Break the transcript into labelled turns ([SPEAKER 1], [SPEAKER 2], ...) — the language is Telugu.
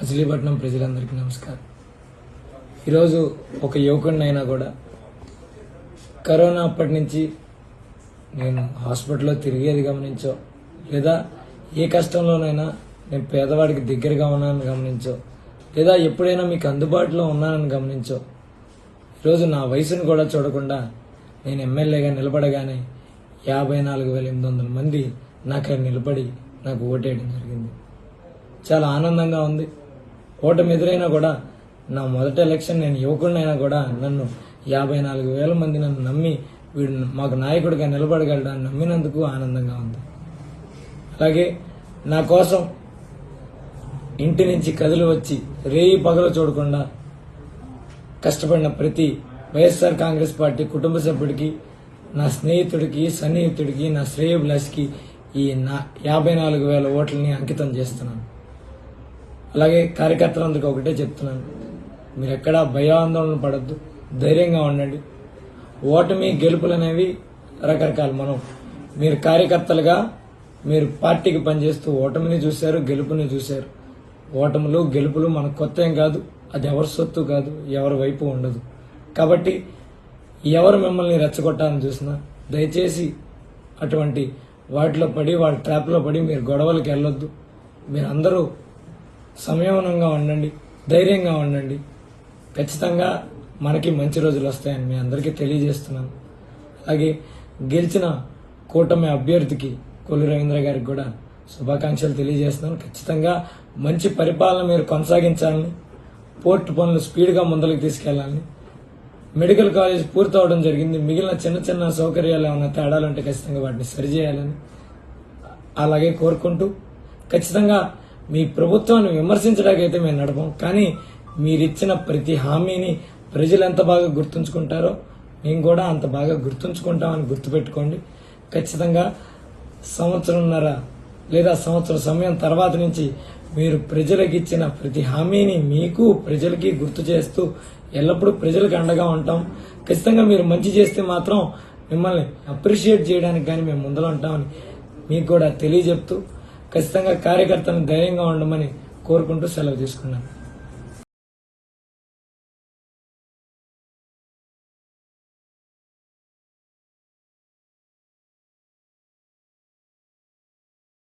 [SPEAKER 1] మచిలీపట్నం ప్రజలందరికీ నమస్కారం. ఈరోజు ఒక యువకుడినైనా కూడా కరోనా అప్పటి నుంచి నేను హాస్పిటల్లో తిరిగేది గమనించో, లేదా ఏ కష్టంలోనైనా నేను పేదవాడికి దగ్గరగా ఉన్నానని గమనించో, లేదా ఎప్పుడైనా మీకు అందుబాటులో ఉన్నానని గమనించో, ఈరోజు నా వయసును కూడా చూడకుండా నేను ఎమ్మెల్యేగా నిలబడగానే 54,800 మంది నాకు నిలబడి నాకు ఓటేయడం జరిగింది. చాలా ఆనందంగా ఉంది. ఓటమి ఎదురైనా కూడా నా మొదటి ఎలక్షన్ నేను యువకుడినైనా కూడా నన్ను 54,000 మంది నన్ను నమ్మి వీడు మాకు నాయకుడిగా నిలబడగలడని నమ్మినందుకు ఆనందంగా ఉంది. అలాగే నా కోసం ఇంటి నుంచి కదిలి వచ్చి రేయి పగలు చూడకుండా కష్టపడిన ప్రతి వైఎస్ఆర్ కాంగ్రెస్ పార్టీ కుటుంబ సభ్యుడికి, నా స్నేహితుడికి, సన్నిహితుడికి, నా శ్రేయోభిలాషికి ఈ 54,000 ఓట్లని అంకితం చేస్తున్నాను. అలాగే కార్యకర్తలందరికీ ఒకటే చెప్తున్నాను, మీరు ఎక్కడా భయాందోళన పడద్దు, ధైర్యంగా ఉండండి. ఓటమి గెలుపులు అనేవి రకరకాలు. మీరు కార్యకర్తలుగా మీరు పార్టీకి పనిచేస్తూ ఓటమిని చూశారు, గెలుపుని చూశారు. ఓటములు గెలుపులు మనకు కొత్త ఏం కాదు, అది ఎవరి సొత్తు కాదు, ఎవరి వైపు ఉండదు. కాబట్టి ఎవరు మిమ్మల్ని రెచ్చగొట్టాలని చూసినా దయచేసి అటువంటి వాటిలో పడి వాళ్ళ ట్రాప్లో పడి మీరు గొడవలకు వెళ్ళొద్దు. మీరు అందరూ సంయమనంగా ఉండండి, ధైర్యంగా ఉండండి. ఖచ్చితంగా మనకి మంచి రోజులు వస్తాయని మీ అందరికీ తెలియజేస్తున్నాను. అలాగే గెలిచిన కూటమి అభ్యర్థికి కొల్లు రవీంద్ర గారికి కూడా శుభాకాంక్షలు తెలియజేస్తున్నాను. ఖచ్చితంగా మంచి పరిపాలన మీరు కొనసాగించాలని, పోర్టు పనులు స్పీడ్గా ముందరికి తీసుకెళ్లాలని, మెడికల్ కాలేజ్ పూర్తవడం జరిగింది, మిగిలిన చిన్న చిన్న సౌకర్యాలు ఏమైనా తేడాలుంటే ఖచ్చితంగా వాటిని సరిచేయాలని అలాగే కోరుకుంటూ, ఖచ్చితంగా మీ ప్రభుత్వాన్ని విమర్శించడానికైతే మేము నడపం, కానీ మీరిచ్చిన ప్రతి హామీని ప్రజలు ఎంత బాగా గుర్తుంచుకుంటారో మేము కూడా అంత బాగా గుర్తుంచుకుంటామని గుర్తుపెట్టుకోండి. ఖచ్చితంగా సంవత్సరంన్నర లేదా సంవత్సర సమయం తర్వాత నుంచి మీరు ప్రజలకు ఇచ్చిన ప్రతి హామీని మీకు ప్రజలకి గుర్తు చేస్తూ ఎల్లప్పుడూ ప్రజలకు అండగా ఉంటాం. ఖచ్చితంగా మీరు మంచి చేస్తే మాత్రం మిమ్మల్ని అప్రిషియేట్ చేయడానికి కానీ మేము ముందర ఉంటామని మీకు కూడా తెలియజెప్తూ, ఖచ్చితంగా కార్యకర్తలను ధైర్యంగా ఉండమని కోరుకుంటూ సెలవు తీసుకున్నాను.